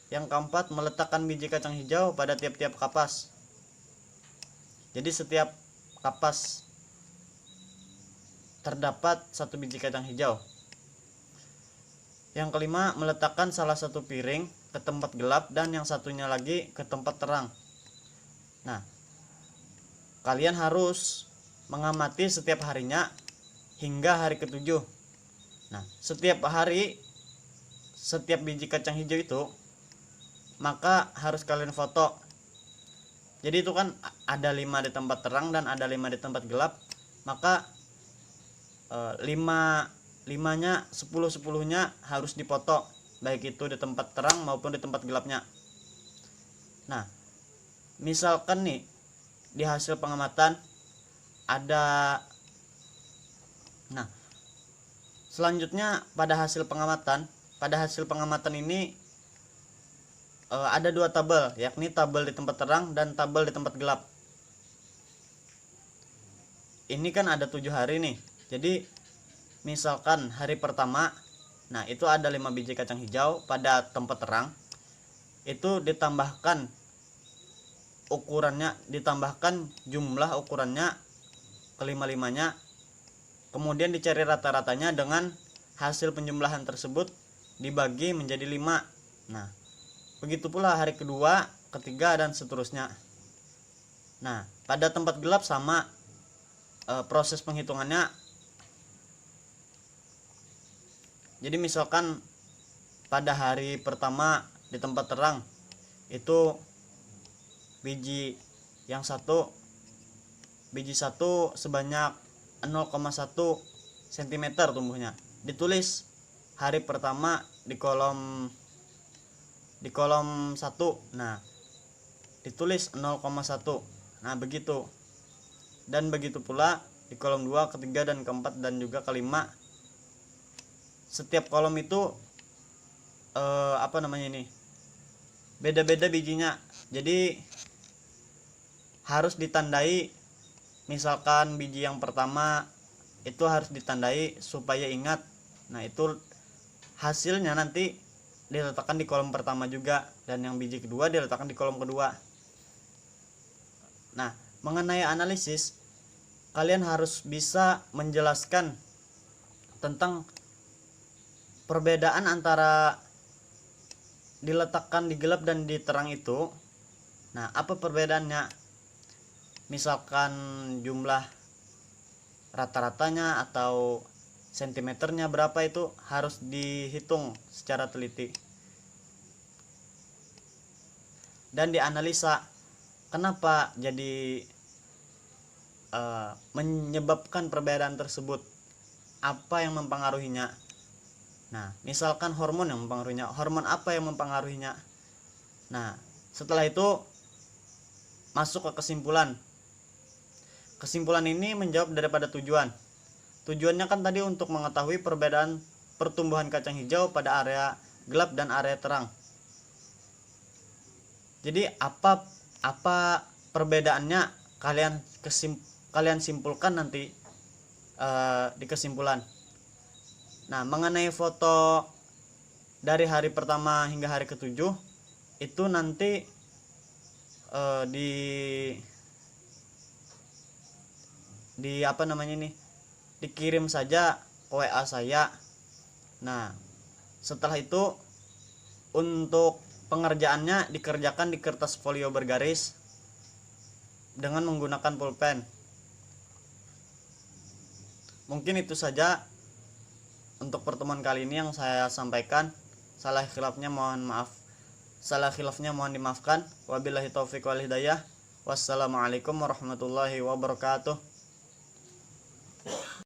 Yang keempat, meletakkan biji kacang hijau pada tiap-tiap kapas. Jadi setiap kapas terdapat 1 biji kacang hijau. Yang kelima, meletakkan salah satu piring ke tempat gelap dan yang satunya lagi ke tempat terang. Nah, kalian harus mengamati setiap harinya hingga hari ke-7. Nah, setiap hari, setiap biji kacang hijau itu maka harus kalian foto. Jadi itu kan ada 5 di tempat terang dan ada 5 di tempat gelap, maka 5-nya 10-10-nya harus dipoto, baik itu di tempat terang maupun di tempat gelapnya. Nah, misalkan nih di hasil pengamatan ada, nah selanjutnya pada hasil pengamatan ini ada 2 tabel, yakni tabel di tempat terang dan tabel di tempat gelap. Ini kan ada 7 hari nih. Jadi misalkan hari pertama, nah itu ada 5 biji kacang hijau pada tempat terang. Itu ditambahkan jumlah ukurannya ke-5-5-nya. Kemudian dicari rata-ratanya dengan hasil penjumlahan tersebut dibagi menjadi 5. Nah, begitu pula hari kedua, ketiga, dan seterusnya. Nah, pada tempat gelap sama proses penghitungannya. Jadi misalkan pada hari pertama di tempat terang itu biji satu sebanyak 0,1 cm tumbuhnya. Ditulis hari pertama di kolom 1. Nah, ditulis 0,1. Nah, begitu. Dan begitu pula di kolom 2, ketiga, dan keempat, dan juga kelima. Setiap kolom itu beda-beda bijinya. Jadi harus ditandai. Misalkan biji yang pertama itu harus ditandai supaya ingat. Nah, itu hasilnya nanti diletakkan di kolom pertama juga, dan yang biji kedua diletakkan di kolom kedua. Nah, mengenai analisis, kalian harus bisa menjelaskan tentang perbedaan antara diletakkan di gelap dan di terang itu. Nah, apa perbedaannya? Misalkan jumlah rata-ratanya atau sentimeternya berapa, itu harus dihitung secara teliti dan dianalisa kenapa jadi menyebabkan perbedaan tersebut, apa yang mempengaruhinya. Nah, misalkan hormon yang mempengaruhinya, hormon apa yang mempengaruhinya? Nah, setelah itu masuk ke kesimpulan. Kesimpulan ini menjawab daripada tujuan. Tujuannya kan tadi untuk mengetahui perbedaan pertumbuhan kacang hijau pada area gelap dan area terang. Jadi apa perbedaannya kalian simpulkan nanti di kesimpulan. Nah, mengenai foto dari hari pertama hingga hari ketujuh itu nanti di apa namanya nih, dikirim saja ke WA saya. Nah, setelah itu untuk pengerjaannya dikerjakan di kertas folio bergaris dengan menggunakan pulpen. Mungkin itu saja untuk pertemuan kali ini yang saya sampaikan. Salah khilafnya mohon dimaafkan. Wabillahi taufiq wal hidayah. Wassalamualaikum warahmatullahi wabarakatuh.